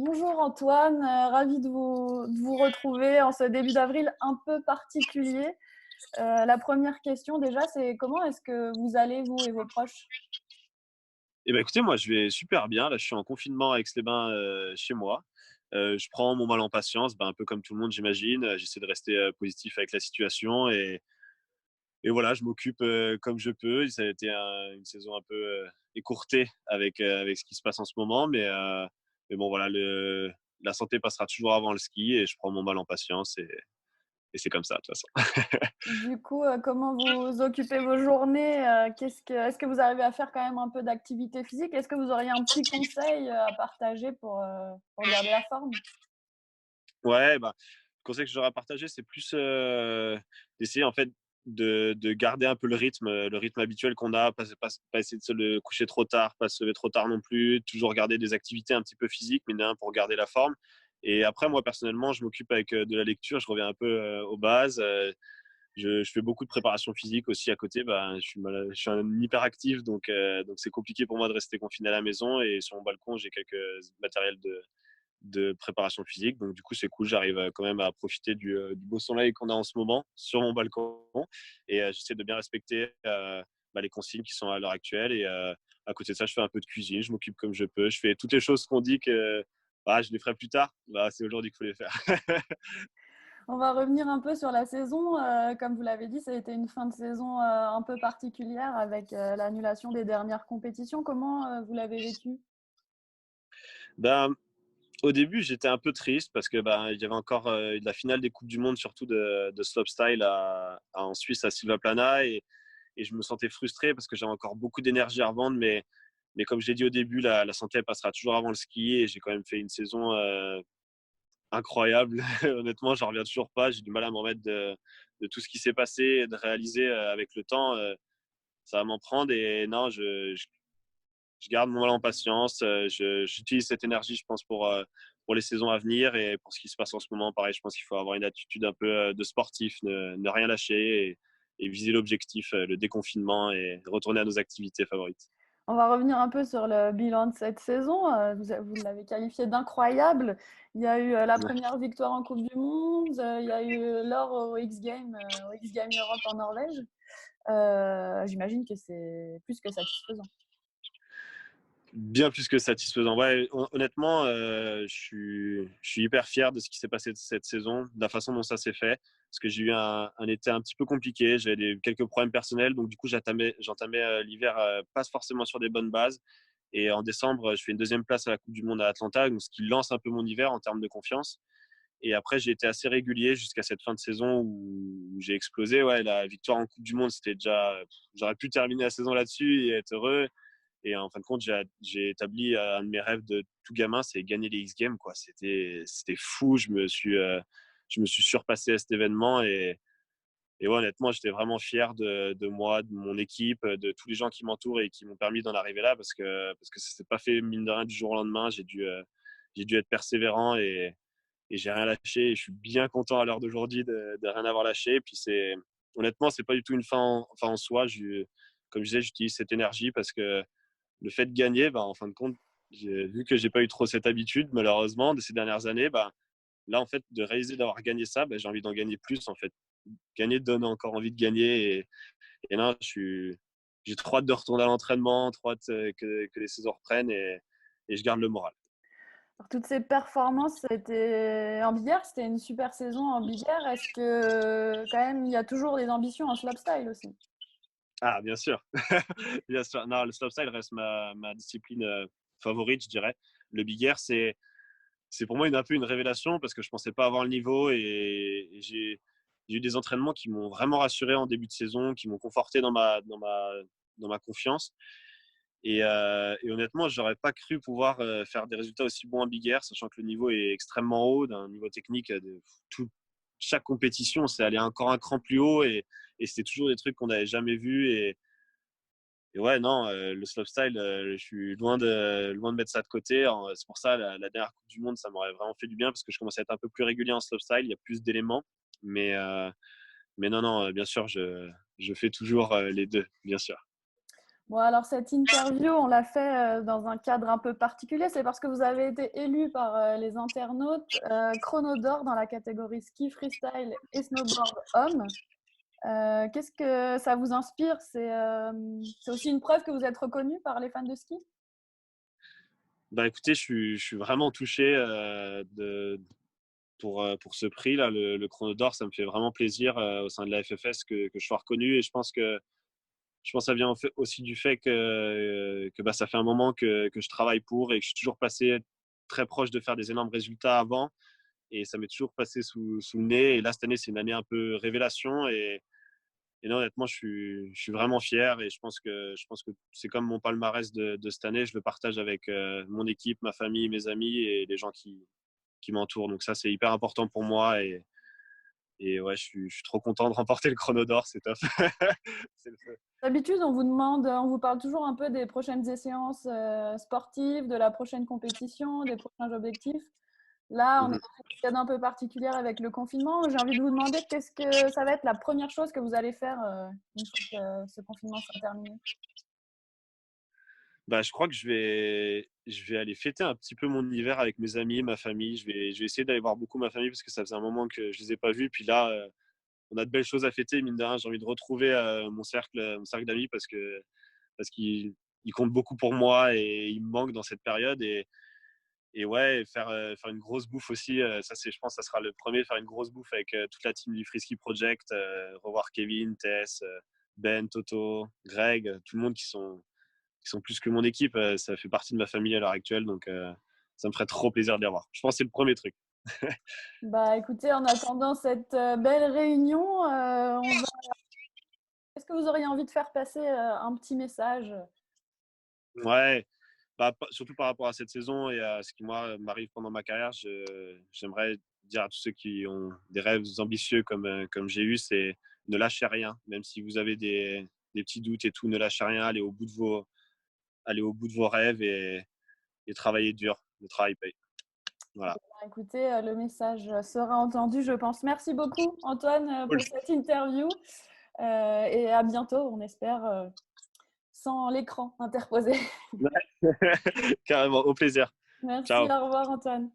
Bonjour Antoine, ravi de vous retrouver en ce début d'avril un peu particulier. La première question déjà, c'est comment est-ce que vous allez, vous et vos proches? Eh ben, écoutez, moi, je vais super bien. Là, je suis en confinement à Aix-les-Bains, chez moi. Je prends mon mal en patience, un peu comme tout le monde, j'imagine. J'essaie de rester, positif avec la situation et voilà, je m'occupe, comme je peux. Ça a été une saison un peu, écourtée avec ce qui se passe en ce moment, mais bon, voilà, le la santé passera toujours avant le ski et je prends mon mal en patience et c'est comme ça, de toute façon. Du coup, comment vous occupez vos journées? Est-ce que vous arrivez à faire quand même un peu d'activité physique? Est-ce que vous auriez un petit conseil, à partager pour garder la forme? Ouais, le conseil que j'aurais à partager, c'est plus, d'essayer en fait de garder un peu le rythme habituel qu'on a, pas essayer de se le coucher trop tard, pas se lever trop tard non plus, toujours garder des activités un petit peu physiques, mine de rien, pour garder la forme. Et après, moi, personnellement, je m'occupe avec, de la lecture, je reviens un peu, aux bases, je fais beaucoup de préparation physique aussi à côté. Je suis un hyperactif, donc c'est compliqué pour moi de rester confiné à la maison et sur mon balcon, j'ai quelques matériels de préparation physique. Donc, du coup, c'est cool. J'arrive quand même à profiter du beau soleil qu'on a en ce moment sur mon balcon. Et j'essaie de bien respecter les consignes qui sont à l'heure actuelle. Et à côté de ça, je fais un peu de cuisine. Je m'occupe comme je peux. Je fais toutes les choses qu'on dit que je les ferai plus tard. C'est aujourd'hui qu'il faut les faire. On va revenir un peu sur la saison. Comme vous l'avez dit, ça a été une fin de saison un peu particulière avec l'annulation des dernières compétitions. Comment vous l'avez vécu? ben, Au début, j'étais un peu triste parce que il y avait encore la finale des Coupes du Monde, surtout de slopestyle en Suisse, à Silvaplana. Et je me sentais frustré parce que j'avais encore beaucoup d'énergie à revendre. Mais comme j'ai dit au début, la santé elle passera toujours avant le ski et j'ai quand même fait une saison incroyable. Honnêtement, j'en reviens toujours pas. J'ai du mal à me remettre de tout ce qui s'est passé et de réaliser avec le temps. Ça va m'en prendre et non, je garde mon mal en patience. J'utilise cette énergie, je pense, pour les saisons à venir et pour ce qui se passe en ce moment. Pareil, je pense qu'il faut avoir une attitude un peu de sportif, ne rien lâcher et viser l'objectif, le déconfinement et retourner à nos activités favorites. On va revenir un peu sur le bilan de cette saison. Vous l'avez qualifié d'incroyable. Il y a eu la première victoire en Coupe du Monde, il y a eu l'or au X Games Europe en Norvège. J'imagine que c'est plus que satisfaisant. Bien plus que satisfaisant. Ouais, honnêtement, je suis hyper fier de ce qui s'est passé cette saison, de la façon dont ça s'est fait. Parce que j'ai eu un été un petit peu compliqué, j'avais quelques problèmes personnels, donc du coup j'entamais l'hiver pas forcément sur des bonnes bases. Et en décembre, je fais une deuxième place à la Coupe du Monde à Atlanta, donc ce qui lance un peu mon hiver en termes de confiance. Et après, j'ai été assez régulier jusqu'à cette fin de saison où j'ai explosé. Ouais, la victoire en Coupe du Monde, c'était déjà, j'aurais pu terminer la saison là-dessus et être heureux. Et en fin de compte, j'ai établi un de mes rêves de tout gamin, c'est gagner les X Games, quoi. C'était fou. Je me suis surpassé à cet événement et ouais, honnêtement, j'étais vraiment fier de moi, de mon équipe, de tous les gens qui m'entourent et qui m'ont permis d'en arriver là parce que ça s'est pas fait mine de rien du jour au lendemain. J'ai dû être persévérant et j'ai rien lâché. Et je suis bien content à l'heure d'aujourd'hui de rien avoir lâché. Et puis honnêtement, c'est pas du tout une fin en soi. Comme je disais, j'utilise cette énergie parce que le fait de gagner, en fin de compte, j'ai vu que j'ai pas eu trop cette habitude, malheureusement, de ces dernières années. Là, en fait, de réaliser d'avoir gagné ça, j'ai envie d'en gagner plus, en fait. Gagner donne encore envie de gagner. Et là, j'ai trop hâte de retourner à l'entraînement, trop hâte que les saisons reprennent et je garde le moral. Alors, toutes ces performances, c'était en billard, c'était une super saison en billard. Est-ce que quand même il y a toujours des ambitions en slopestyle aussi? Ah, bien sûr. Bien sûr. Non, le slopestyle reste ma discipline favorite, je dirais. Le big air, c'est pour moi un peu une révélation parce que je pensais pas avoir le niveau et j'ai eu des entraînements qui m'ont vraiment rassuré en début de saison, qui m'ont conforté dans ma confiance. Et honnêtement, j'aurais pas cru pouvoir faire des résultats aussi bons en Big Air, sachant que le niveau est extrêmement haut, d'un niveau technique tout, chaque compétition, c'est aller encore un cran plus haut et c'était toujours des trucs qu'on n'avait jamais vus. Et ouais, non, le slopestyle, je suis loin de mettre ça de côté. C'est pour ça, la dernière Coupe du Monde, ça m'aurait vraiment fait du bien parce que je commence à être un peu plus régulier en slopestyle. Il y a plus d'éléments. Mais, euh, mais non, non, bien sûr, je fais toujours les deux, bien sûr. Bon, alors cette interview, on l'a fait dans un cadre un peu particulier. C'est parce que vous avez été élu par les internautes Chrono d'or dans la catégorie ski, freestyle et snowboard homme. Qu'est-ce que ça vous inspire? C'est aussi une preuve que vous êtes reconnu par les fans de ski? Bah écoutez, je suis vraiment touché pour ce prix là, le Chrono d'or. Ça me fait vraiment plaisir au sein de la FFS que je sois reconnu, et je pense que ça vient aussi du fait que bah, ça fait un moment que je travaille pour, et que je suis toujours passé très proche de faire des énormes résultats avant, et ça m'est toujours passé sous le nez. Et là, cette année, c'est une année un peu révélation, et non, honnêtement, je suis vraiment fier, et je pense que c'est comme mon palmarès de cette année. Je le partage avec mon équipe, ma famille, mes amis et les gens qui m'entourent. Donc ça, c'est hyper important pour moi, et ouais, je suis trop content de remporter le Chrono d'or, c'est top. C'est le feu. D'habitude, on vous demande, on vous parle toujours un peu des prochaines échéances sportives, de la prochaine compétition, des prochains objectifs. Là, on est Mhm. dans une période un peu particulière avec le confinement. J'ai envie de vous demander qu'est-ce que ça va être la première chose que vous allez faire une fois que ce confinement sera terminé? Bah, je crois que je vais aller fêter un petit peu mon hiver avec mes amis, ma famille. Je vais essayer d'aller voir beaucoup ma famille parce que ça faisait un moment que je les ai pas vus. Puis là, on a de belles choses à fêter, mine de rien. J'ai envie de retrouver mon cercle d'amis parce qu'ils ils comptent beaucoup pour moi et ils me manquent dans cette période. Et ouais, faire une grosse bouffe aussi. Ça, je pense que ça sera le premier, faire une grosse bouffe avec toute la team du Frisky Project. Revoir Kevin, Tess, Ben, Toto, Greg, tout le monde qui sont plus que mon équipe. Ça fait partie de ma famille à l'heure actuelle, donc ça me ferait trop plaisir de les revoir. Je pense que c'est le premier truc. Bah, écoutez, en attendant cette belle réunion, est-ce que vous auriez envie de faire passer un petit message? Ouais, bah, surtout par rapport à cette saison et à ce qui, moi, m'arrive pendant ma carrière, j'aimerais dire à tous ceux qui ont des rêves ambitieux comme j'ai eu, c'est ne lâchez rien, même si vous avez des petits doutes et tout, ne lâchez rien, allez au bout de vos rêves, et travaillez dur. Le travail paye. Voilà. Écoutez, le message sera entendu, je pense. Merci beaucoup, Antoine, Cool. pour cette interview. Et à bientôt, on espère, sans l'écran interposé. Ouais. Carrément, au plaisir. Merci, Ciao. au revoir, Antoine.